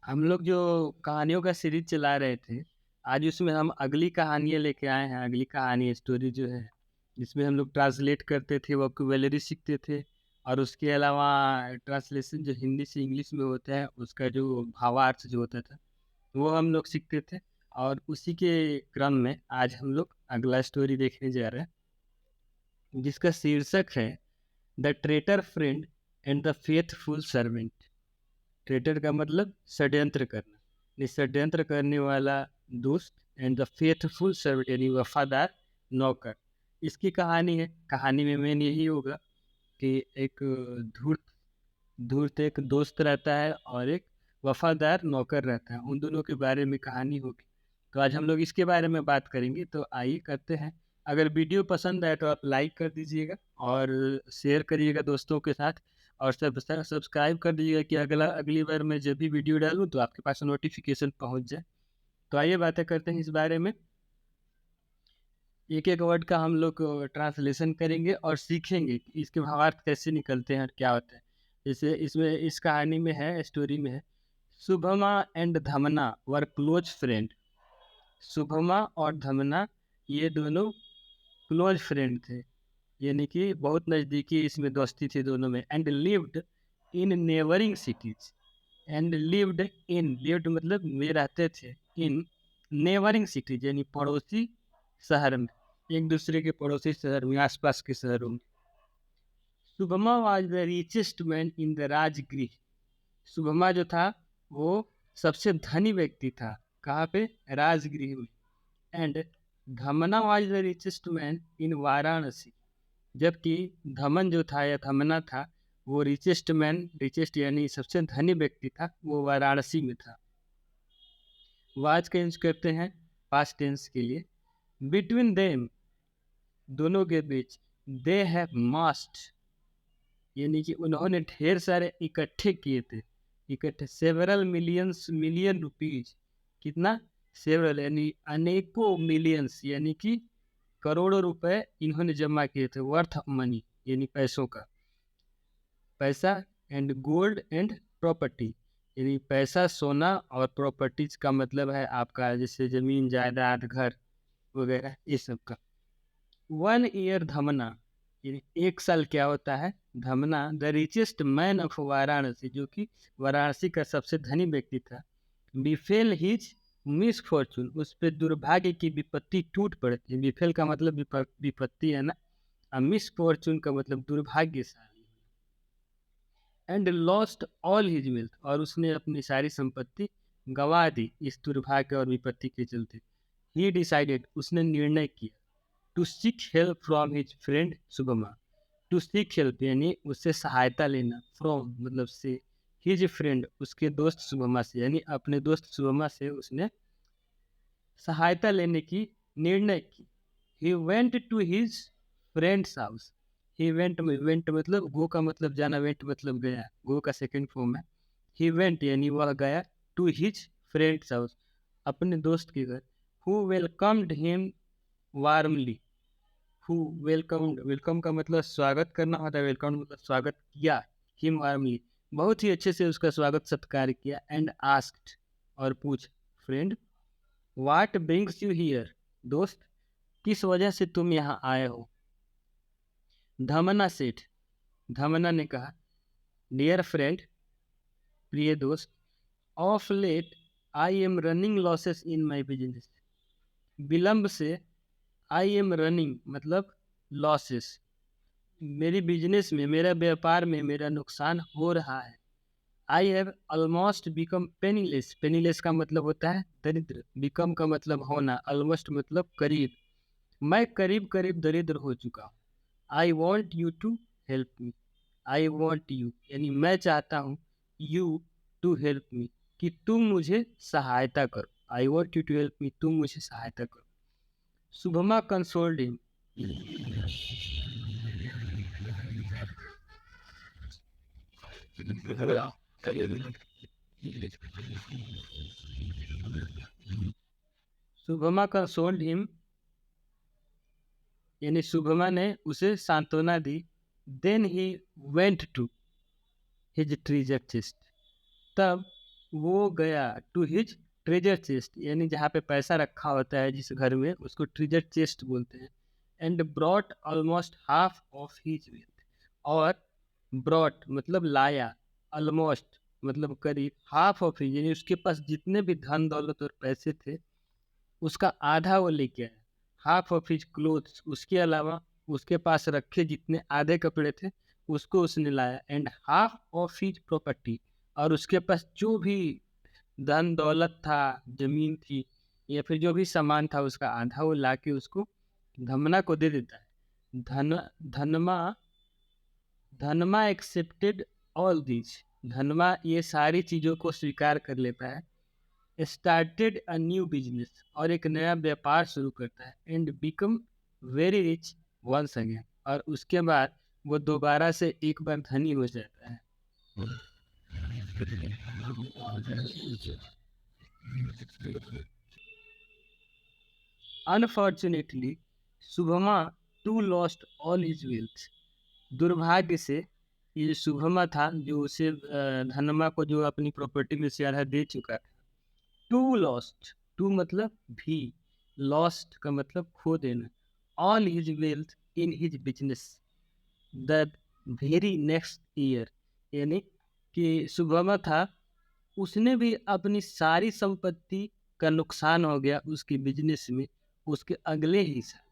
हम लोग जो कहानियों का सीरीज चला रहे थे, आज उसमें हम अगली कहानियाँ लेके आए हैं। अगली कहानी स्टोरी जो है, जिसमें हम लोग ट्रांसलेट करते थे, वोकैब्युलरी सीखते थे और उसके अलावा ट्रांसलेशन जो हिंदी से इंग्लिश में होता है, उसका जो भावार्थ जो होता था, वो हम लोग सीखते थे। और उसी के क्रम में आज हम लोग अगला स्टोरी देखने जा रहे हैं, जिसका शीर्षक है the traitor friend and the faithful servant. Traitor का मतलब षड्यंत्र करना, ये षड्यंत्र करने वाला दोस्त एंड द फेथफुल सर्वेंट यानी वफादार नौकर। इसकी कहानी है। कहानी में मेन यही होगा कि एक धूर्त धूर्त एक दोस्त रहता है और एक वफादार नौकर रहता है। उन दोनों के बारे में कहानी होगी। तो आज हम लोग इसके बारे में बात करेंगे। तो आइए करते हैं। अगर वीडियो पसंद आए तो आप लाइक कर दीजिएगा और शेयर करिएगा दोस्तों के साथ, और सब्सक्राइब कर दीजिएगा कि अगली बार मैं जब भी वीडियो डालूँ तो आपके पास नोटिफिकेशन पहुंच जाए। तो आइए बातें करते हैं इस बारे में। एक एक वर्ड का हम लोग ट्रांसलेशन करेंगे और सीखेंगे कि इसके भावार्थ कैसे निकलते हैं और क्या होता है। जैसे इसमें इस कहानी में है, स्टोरी में है, Shubhama and Dhamana were close friend. Shubhama और धमना ये दोनों क्लोज फ्रेंड थे, यानी कि बहुत नज़दीकी इसमें दोस्ती थी दोनों में। And lived in neighbouring cities. And lived मतलब वे रहते थे इन नेबरिंग सिटीज यानी पड़ोसी शहर में, एक दूसरे के पड़ोसी शहर में, आसपास के शहरों में। Shubhama was the richest man in the Rajagriha. Shubhama जो था वो सबसे धनी व्यक्ति था। कहाँ पे? राजगृह में। And Dhamna was the richest man इन वाराणसी। जबकि धमन जो था या धमना था वो रिचेस्ट मैन, रिचेस्ट यानी सबसे धनी व्यक्ति था, वो वाराणसी में था। वाज का यूज करते हैं पास्ट टेंस के लिए। बिटवीन देम दोनों के बीच, दे हैव मास्ट यानी कि उन्होंने ढेर सारे इकट्ठे किए थे। इकट्ठे सेवरल मिलियन रुपीज। कितना? सेवरल यानी अनेकों, मिलियंस यानी कि करोड़ों रुपए इन्होंने जमा किए थे। वर्थ ऑफ मनी यानी पैसों का, पैसा। एंड गोल्ड एंड प्रॉपर्टी यानी पैसा, सोना, और प्रॉपर्टीज का मतलब है आपका जैसे जमीन जायदाद, घर वगैरह, ये सब का। 1 ईयर धमना यानी 1 साल क्या होता है? Dhamna the richest man of Varanasi, जो कि वाराणसी का सबसे धनी व्यक्ति था। बिफेल हिज मिस फॉर्चून, उस पर दुर्भाग्य की विपत्ति टूट पड़ती। बिफेल का मतलब विपत्ति है ना, और मिस फॉर्चून का मतलब दुर्भाग्यशाली। And lost all his wealth, और उसने अपनी सारी संपत्ति गंवा दी इस दुर्भाग्य और विपत्ति के चलते। ही डिसाइडेड, उसने निर्णय किया, to seek help from his friend Shubhama. To seek help यानी उससे सहायता लेना, फ्रॉम मतलब से, हिज फ्रेंड उसके दोस्त शुभमा से, यानी अपने दोस्त शुभमा से उसने सहायता लेने की निर्णय की। He went to his friends house. He went मतलब गो का मतलब जाना, वेंट मतलब गया, गो का सेकंड फॉर्म है। ही वेंट यानी वह गया, टू हिज फ्रेंड्स हाउस अपने दोस्त के घर। Who welcomed him warmly. Who welcomed, welcome का मतलब स्वागत करना होता है, वेलकम मतलब स्वागत किया। हिम वार्मली बहुत ही अच्छे से उसका स्वागत सत्कार किया। एंड आस्क्ड और पूछ, friend what brings you here, दोस्त किस वजह से तुम यहाँ आए हो। धमना सेठ, धमना ने कहा, डियर फ्रेंड प्रिय दोस्त, of late I am running losses in my business. विलंब से आई एम रनिंग मतलब लॉसेस, मेरी बिजनेस में, मेरा व्यापार में मेरा नुकसान हो रहा है। I have almost become penniless, penniless का मतलब होता है दरिद्र, बिकम का मतलब होना, ऑलमोस्ट मतलब करीब, मैं करीब करीब दरिद्र हो चुका हूँ। I want you to help me. I want you यानी मैं चाहता हूँ, यू टू हेल्प मी कि तुम मुझे सहायता करो। I want you to help me, तुम मुझे सहायता करो। Shubhama consoled him. Shubhama consoled him यानी शुभमा ने उसे सांत्वना दी। Then he went to his treasure chest, तब वो गया टू हिज ट्रेजर चेस्ट, यानी जहाँ पे पैसा रखा होता है जिस घर में, उसको ट्रेजर चेस्ट बोलते हैं। And brought almost half of his wealth, और ब्रॉट मतलब लाया, ऑलमोस्ट मतलब करीब, हाफ ऑफ हिज यानी उसके पास जितने भी धन दौलत और पैसे थे उसका आधा वो लेके आया। हाफ ऑफ हिज क्लोथ्स, उसके अलावा उसके पास रखे जितने आधे कपड़े थे उसको उसने लाया। And half of his property, और उसके पास जो भी धन दौलत था, जमीन थी या फिर जो भी सामान था उसका आधा वो लाके उसको धमना को दे देता है। धनमा धनमा एक्सेप्टेड ऑल दिस, धनमा ये सारी चीज़ों को स्वीकार कर लेता है। स्टार्टेड अ न्यू बिजनेस, और एक नया व्यापार शुरू करता है। And become very rich once again, और उसके बाद वो दोबारा से एक बार धनी हो जाता है। Unfortunately Shubhama too lost all his wealth, दुर्भाग्य से ये शुभमा था जो उसे धनमा को जो अपनी प्रॉपर्टी में से आधा दे चुका था। टू लॉस्ट, टू मतलब भी, लॉस्ट का मतलब खो देना। All his wealth in his business the very next year, यानी कि शुभमा था उसने भी अपनी सारी संपत्ति का नुकसान हो गया उसकी बिजनेस में उसके अगले ही साल।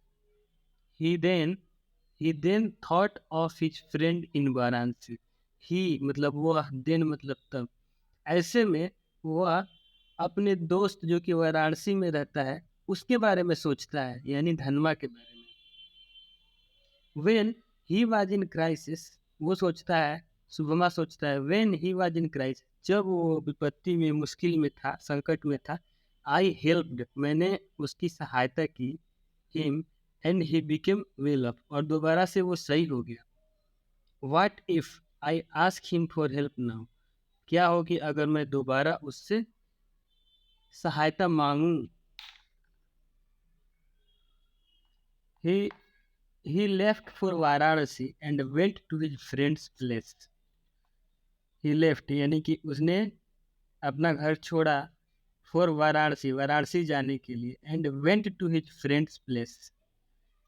He then thought of his friend in Varanasi, he मतलब वह, देन मतलब तब, ऐसे में वह अपने दोस्त जो कि वाराणसी में रहता है उसके बारे में सोचता है, यानी धनमा के बारे में। When he was in crisis, वो सोचता है, शुभमा सोचता है, when he was in crisis, जब वो विपत्ति में, मुश्किल में था, संकट में था, आई हेल्प्ड, मैंने उसकी सहायता की, him, and he became well up, और दोबारा से वो सही हो गया। What if I ask him for help now, क्या हो कि अगर मैं दोबारा उससे सहायता मांगूं। he he left for Varanasi and went to his friend's place, he left यानी कि उसने अपना घर छोड़ा, फॉर वाराणसी, वाराणसी जाने के लिए, and went to his friends place,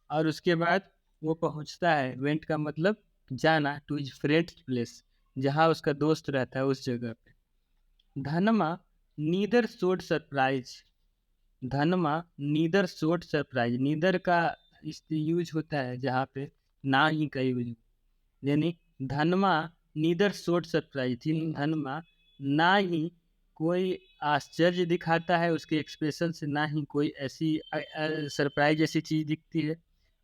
और उसके बाद वो पहुंचता है, वेंट का मतलब जाना, टू हिज फ्रेंड्स प्लेस, जहाँ उसका दोस्त रहता है उस जगह पे। धनमा नीदर शोड सरप्राइज, धनमा नीदर शोड सरप्राइज, नीदर का यूज होता है जहाँ पे ना ही का यूज, यानी धनमा नीदर शोड सरप्राइज, धनमा ना ही कोई आश्चर्य दिखाता है उसके एक्सप्रेशन से, ना ही कोई ऐसी सरप्राइज ऐसी चीज दिखती है।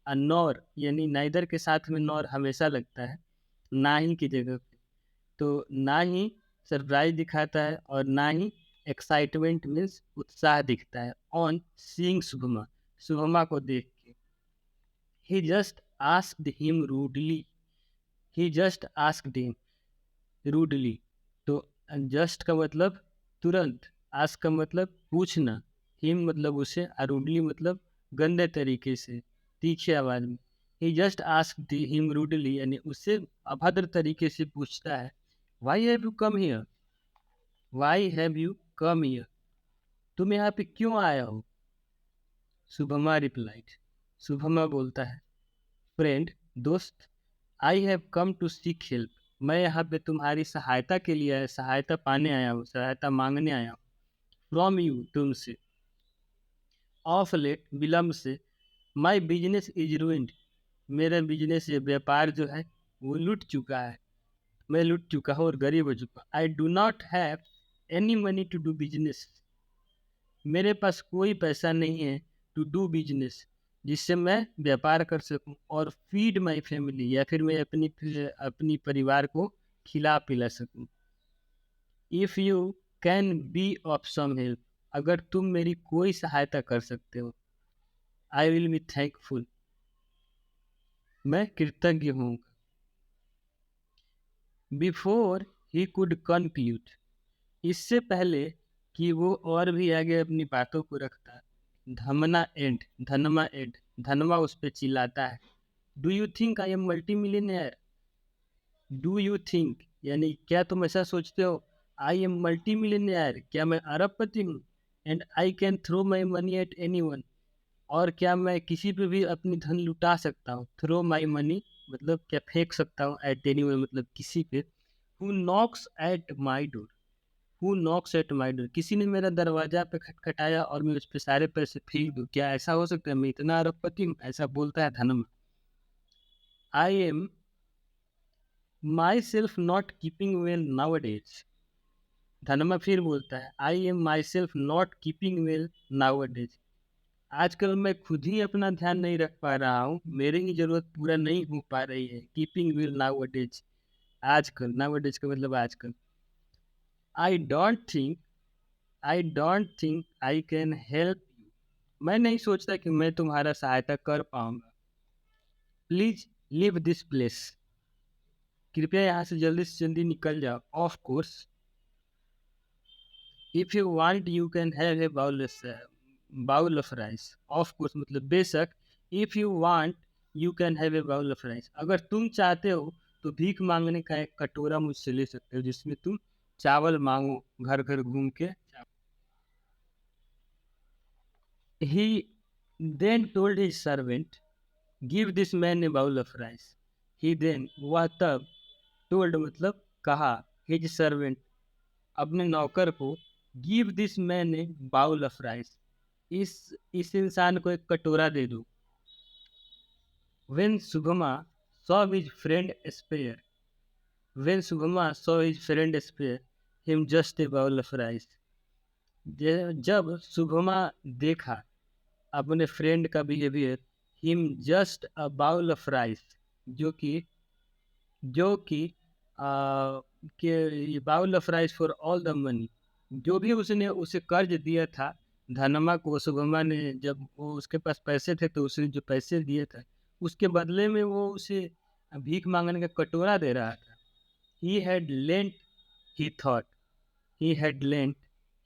नॉर यानी नाइदर के साथ में नॉर हमेशा लगता है ना ही की जगह पे, तो ना ही सरप्राइज दिखाता है और ना ही एक्साइटमेंट मीन्स उत्साह दिखता है। ऑन सीइंग शुभमा, शुभमा को देख के। ही जस्ट आस्क्ड हिम रूडली, ही जस्ट आस्क्ड हिम रूडली, तो जस्ट का मतलब तुरंत, आस्क का मतलब पूछना, हिम मतलब उसे, रूडली मतलब गंदे तरीके से, तीखे आवाज में। ही जस्ट आस्क्ड हिम रूडली यानी उससे अभद्र तरीके से पूछता है, why have you come here, why have you come here, तुम यहाँ पे क्यों आया हो। शुभमा रिप्लाइड, शुभमा बोलता है, फ्रेंड दोस्त, I have come to seek help, मैं यहाँ पे तुम्हारी सहायता के लिए आया, सहायता पाने आया हूँ, सहायता मांगने आया हूँ। फ्रॉम यू, तुमसे। ऑफ लेट, विलम्ब से। माई बिजनेस इज रूइंड, मेरा बिजनेस ये व्यापार जो है वो लूट चुका है, मैं लूट चुका हूँ और गरीब हो चुका। I do not have any money to do business, मेरे पास कोई पैसा नहीं है, टू डू बिजनेस जिससे मैं व्यापार कर सकूं, और फीड माई फैमिली या फिर मैं अपनी परिवार को खिला पिला सकूं। If you can be of some help, अगर तुम मेरी कोई सहायता कर सकते हो, आई विल बी थैंकफुल, मैं कृतज्ञ हूँ। बिफोर ही कुड कंक्लूड, इससे पहले कि वो और भी आगे अपनी बातों को रखता, धनमा एंड, धनमा उस पर चिल्लाता है, do you think I am multi millionaire, do you think यानी क्या तुम ऐसा सोचते हो आई एम मल्टी मिलियनियर, क्या मैं अरबपति हूँ? And I can throw my money at anyone, और क्या मैं किसी पे भी अपनी धन लुटा सकता हूँ? थ्रो माई मनी मतलब क्या फेंक सकता हूँ, एट एनीवन मतलब किसी पे। Who Knox at my door, who Knox at my door, किसी ने मेरा दरवाजा पे खटखटाया और मैं उस पे सारे पैसे फेंक दूँ, क्या ऐसा हो सकता है? मैं इतना अरबपति हूँ? ऐसा बोलता है Dhanam. I am myself not keeping well nowadays, Dhanama फिर बोलता है I am myself not keeping well nowadays, आजकल मैं खुद ही अपना ध्यान नहीं रख पा रहा हूँ, मेरी ही जरूरत पूरा नहीं हो पा रही है। कीपिंग विल नाउ डेज, आजकल, नाउ डेज का मतलब आजकल। I don't think, I don't think I can help you, मैं नहीं सोचता कि मैं तुम्हारा सहायता कर पाऊंगा। प्लीज लीव दिस प्लेस, कृपया यहाँ से जल्दी निकल जाओ। Of course if you want you can have a bowl of rice, of course मतलब बेशक, if you want you can have a bowl of rice, अगर तुम चाहते हो तो भीख मांगने का एक कटोरा मुझसे ले सकते हो जिसमें तुम चावल मांगो घर घर घूम के। He then told his servant give this man a bowl of rice, he then वह तब, टोल्ड मतलब कहा, हिज सर्वेंट अपने नौकर को, give this man a bowl of rice, इस इंसान को एक कटोरा दे दो। When Subhama saw his friend spare, when Subhama saw his friend spare him just a bowl of rice, जब शुभमा देखा अपने फ्रेंड का behaviour, him just a bowl of rice, जो कि जो कि कि bowl of rice for all the money, जो भी उसने उसे कर्ज दिया था धनमा को, शुभमा ने जब वो उसके पास पैसे थे तो उसने जो पैसे दिए थे उसके बदले में वो उसे भीख मांगने का कटोरा दे रहा था। He had lent, he thought, he had lent,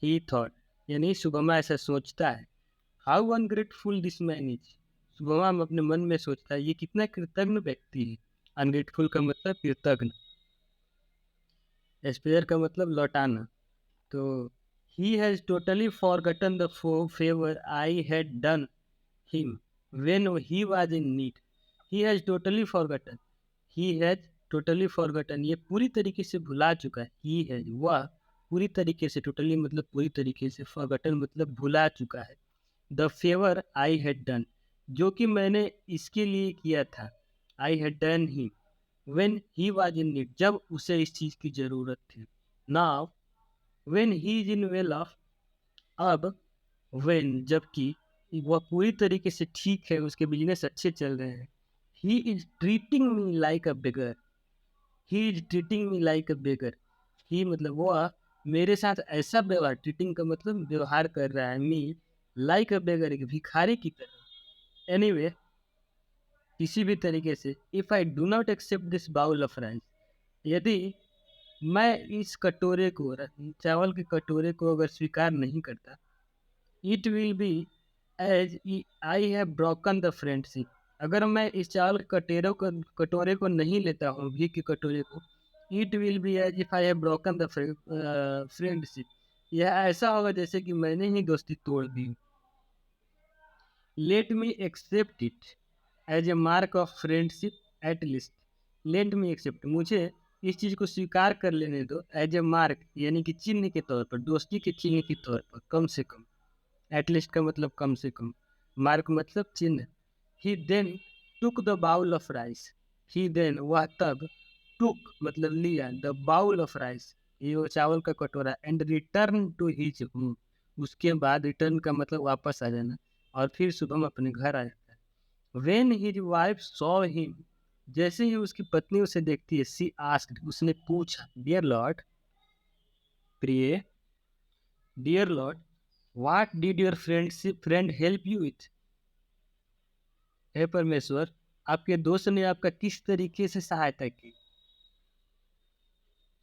he thought, यानी शुभमा ऐसा सोचता है। How ungrateful this man is, Shubhama अपने मन में सोचता है ये कितना कृतज्ञ व्यक्ति है। अनग्रेटफुल का मतलब कृतज्ञ, स्पेयर का मतलब लौटाना। तो he has totally forgotten the favour I had done him when he was in need, he has totally forgotten, he has totally forgotten, ये पूरी तरीके से भुला चुका है। ही हैज़ वह पूरी तरीके से, टोटली मतलब पूरी तरीके से, फॉरगटन मतलब भुला चुका है। The favour I had done, जो कि मैंने इसके लिए किया था। I had done him when he was in need, जब उसे इस चीज़ की ज़रूरत थी। Now when he is in well of, अब व्हेन जबकि वह पूरी तरीके से ठीक है, उसके बिजनेस अच्छे चल रहे हैं। He is treating me like a beggar, he is treating me like a beggar, he मतलब वह मेरे साथ ऐसा व्यवहार, ट्रीटिंग का मतलब व्यवहार कर रहा है, मी लाइक अ बेगर, एक भिखारी की तरह। एनीवे किसी भी तरीके से, if I do not accept this bowl of rice, यदि मैं इस कटोरे को, चावल के कटोरे को अगर स्वीकार नहीं करता, it will be as I have broken the friendship, अगर मैं इस चावल के कटोरे को नहीं लेता हूँ, घी के कटोरे को, it will be as if I have broken the friendship, यह ऐसा होगा जैसे कि मैंने ही दोस्ती तोड़ दी। Let me accept it as a mark of friendship at least, let me accept, मुझे इस चीज़ को स्वीकार कर लेने दो, एज ए मार्क यानी कि चिन्ह के तौर पर, दोस्ती के चिन्ह के तौर पर, कम से कम। एटलीस्ट का मतलब कम से कम, मार्क मतलब चिन्ह। He then took the bowl of rice, he then वह तब, टुक मतलब लिया, द बाउल ऑफ राइस ये वो चावल का कटोरा, and return to his home, उसके बाद रिटर्न का मतलब वापस आ जाना, और फिर सुबह अपने घर आ जाता है। When his wife saw him, जैसे ही उसकी पत्नी उसे देखती है, सी आस्क्ड, उसने पूछा, डियर लॉर्ड, प्रिय, dear lord, what did your friend help you with, हे परमेश्वर, आपके दोस्त ने आपका किस तरीके से सहायता की।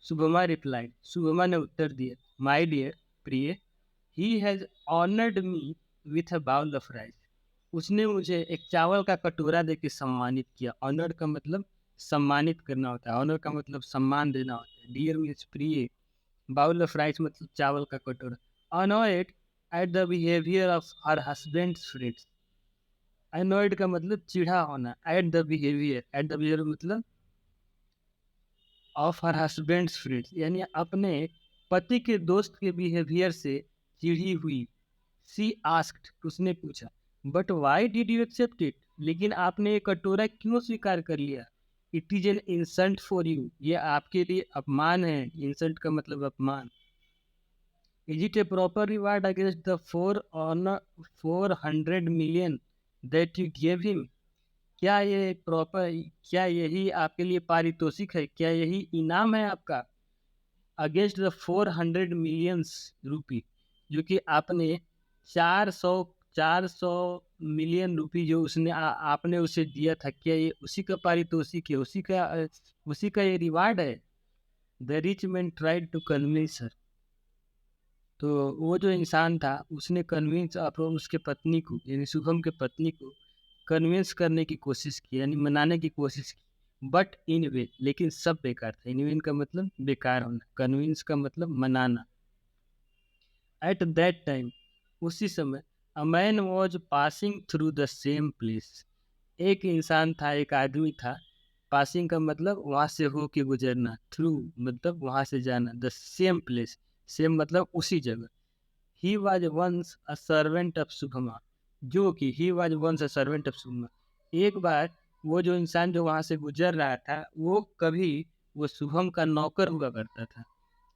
शुभमा रिप्लाइड, शुभमा ने उत्तर दिया, माय डियर, प्रिय, he has honoured me with a bowl of rice, उसने मुझे एक चावल का कटोरा देके सम्मानित किया। ऑनर्ड का मतलब सम्मानित करना होता है, ऑनर का मतलब सम्मान देना होता है। डियर मीन्स प्रिय, बाउल ऑफ राइस मतलब चावल का कटोरा। Annoyed at the behaviour of her husband's friends. Annoyed का मतलब चिढ़ा होना, एट द बिहेवियर मतलब ऑफ हर हस्बैंड्स फ्रेंड्स, यानी अपने पति के दोस्त के बिहेवियर से चिढ़ी हुई। सी आस्क्ड, उसने पूछा, but why did you accept it, लेकिन आपने ये कटोरा क्यों स्वीकार कर लिया। It is an insult for you, ये आपके लिए अपमान है। इंसल्ट का मतलब अपमान। Is it a proper reward against the 400 million that you give him. क्या ये प्रॉपर, क्या यही आपके लिए पारितोषिक है, क्या यही इनाम है आपका। अगेंस्ट द 400 millions रुपी, जो कि आपने 400 रुपी जो उसने आपने उसे दिया था, क्या ये उसी का पारितोषिक है, उसी का ये रिवार्ड है। The rich man tried to convince her. तो वो जो इंसान था उसने कन्विंस उसके पत्नी को, यानी शुभम के पत्नी को कन्विंस करने की कोशिश की, यानी मनाने की कोशिश की। बट इन वे, लेकिन सब बेकार था। इन वे का मतलब बेकार होना, कन्विंस का मतलब मनाना। एट दैट टाइम, उसी समय, a man was passing through the same place. एक इंसान था, एक आदमी था। पासिंग का मतलब वहाँ से हो के गुजरना, थ्रू मतलब वहाँ से जाना, द सेम प्लेस, सेम मतलब उसी जगह। He was once a servant of Shubhama, जो कि he was once a servant of Shubhama, एक बार वो जो इंसान जो वहाँ से गुजर रहा था वो कभी वो शुभम का नौकर हुआ करता था।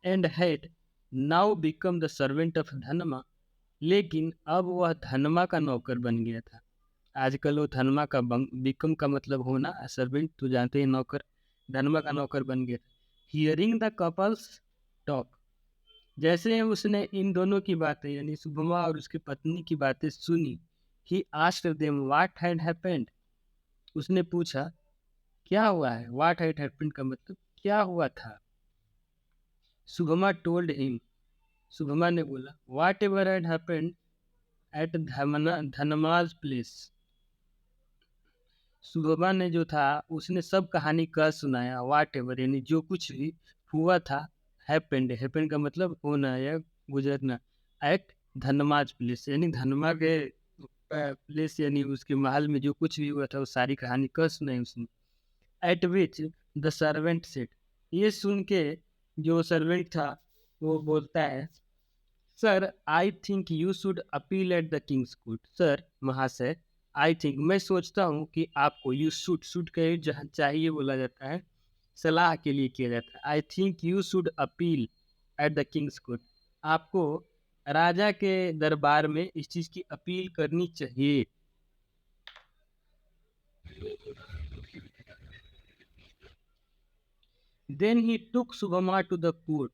And had now become the servant of धनमा, लेकिन अब वह धनमा का नौकर बन गया था। आजकल वो धनमा का बिकम का मतलब होना, सर्वेंट तो जानते हैं नौकर, धनमा का नौकर बन गया था। हियरिंग द कपल्स टॉक, जैसे ही उसने इन दोनों की बातें, यानी शुभमा और उसकी पत्नी की बातें सुनी, he asked them what had happened, उसने पूछा क्या हुआ है। व्हाट हैड हैपेंड का मतलब क्या हुआ था। शुभमा टोल्ड हिम, शुभमा ने बोला, whatever had happened at Dhanama's place. Shubhama ने जो था उसने सब कहानी कह सुनाया। व्हाट एवर यानी जो कुछ भी हुआ था। हैपेंड, हैपेंड का मतलब होना या गुजरना। एट धनमाज प्लेस यानी धनमा के प्लेस, यानी उसके महल में जो कुछ भी हुआ था वो सारी कहानी कह सुनाई उसने। Eight which the servant said, ये सुन के जो सर्वेंट था वो बोलता है, sir I think you should appeal at the Kings court. Sir महाशय, आई थिंक मैं सोचता हूँ कि आपको, यू शुड का जहाँ चाहिए बोला जाता है, सलाह के लिए किया जाता है। I think you should appeal at the Kings court, आपको राजा के दरबार में इस चीज़ की अपील करनी चाहिए। Then he took Shubhama to the court,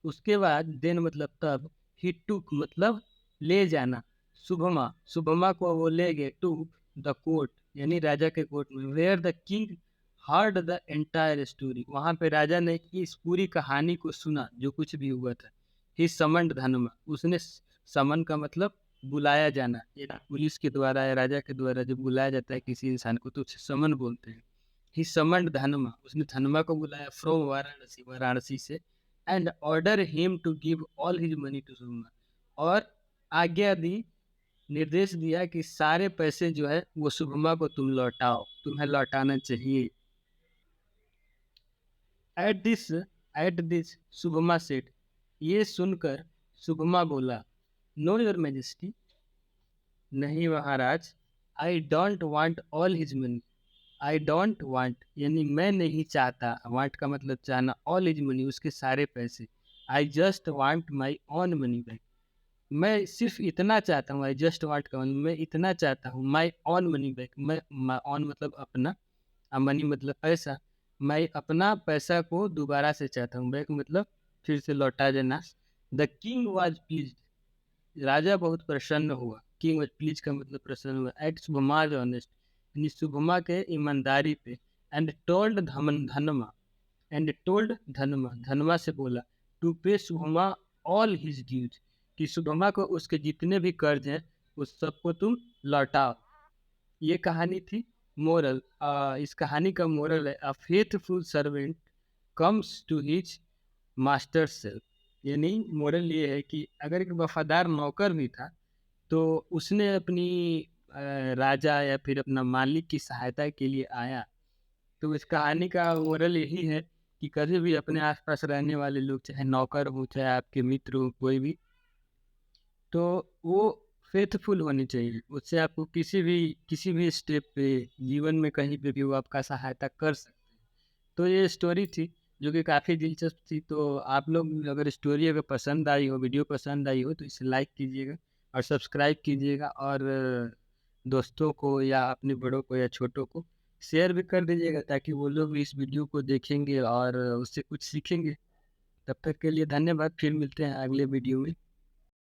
उसके बाद देन मतलब तब, ही टुक मतलब ले जाना, शुभमा, शुभमा को वो ले गए टू द कोर्ट यानी राजा के कोर्ट में। Where the king heard the entire story, वहाँ पे राजा ने इस पूरी कहानी को सुना जो कुछ भी हुआ था। ही समन्ड धनमा, उसने समन का मतलब बुलाया जाना, ये पुलिस के द्वारा या राजा के द्वारा जब बुलाया जाता है किसी इंसान को तो उसे समन बोलते हैं। ही समन्ड धनमा, उसने धनमा को बुलाया फ्रॉम वाराणसी, वाराणसी से। And order him to give all his money to Shubhama, और आज्ञा दी, निर्देश दिया कि सारे पैसे जो है वो शुभमा को तुम लौटाओ, तुम्हें लौटाना चाहिए। At this at this Shubhama seth, ये सुनकर शुभमा बोला, नो योर मैजेस्टी, नहीं महाराज। I don't want all his money, I don't want यानी मैं नहीं चाहता, वांट का मतलब चाहना, ऑल हिज मनी उसके सारे पैसे। I just want my on money back, मैं सिर्फ इतना चाहता हूँ। आई जस्ट वांट का मतलब मैं इतना चाहता हूँ। माई ऑन मनी बैक, मैं ऑन मतलब अपना, मनी मतलब पैसा, मैं अपना पैसा को दोबारा से चाहता हूँ। बैक मतलब फिर से लौटा देना। द किंग वॉज प्लीज, राजा बहुत प्रसन्न हुआ। किंग वॉज प्लीज का मतलब प्रसन्न हुआ। एट शुभमाज ऑनेस्ट, यानी शुभमा के ईमानदारी पे। एंड टोल्ड धनमा, एंड टोल्ड धनमा, धनमा से बोला, टू पे शुभमा ऑल हिज ड्यूज, कि शुभमा को उसके जितने भी कर्ज हैं उस सबको तुम लौटाओ। ये कहानी थी। मोरल, इस कहानी का मोरल है, a faithful servant comes to his master self, यानी मोरल ये है कि अगर एक वफादार नौकर भी था, तो उसने अपनी राजा या फिर अपना मालिक की सहायता के लिए आया। तो इस कहानी का मोरल यही है कि कभी भी अपने आस-पास रहने वाले लोग, चाहे नौकर हो, चाहे आपके मित्र हो, कोई भी, तो वो फेथफुल होनी चाहिए। उससे आपको किसी भी स्टेप पे, जीवन में कहीं पे भी वो आपका सहायता कर सकते हैं। तो ये स्टोरी थी जो कि काफ़ी दिलचस्प थी। तो आप लोग अगर स्टोरी अगर पसंद आई हो, वीडियो पसंद आई हो, तो इसे लाइक कीजिएगा और सब्सक्राइब कीजिएगा, और दोस्तों को या अपने बड़ों को या छोटों को शेयर भी कर दीजिएगा, ताकि वो लोग भी इस वीडियो को देखेंगे और उससे कुछ सीखेंगे। तब तक के लिए धन्यवाद। फिर मिलते हैं अगले वीडियो में।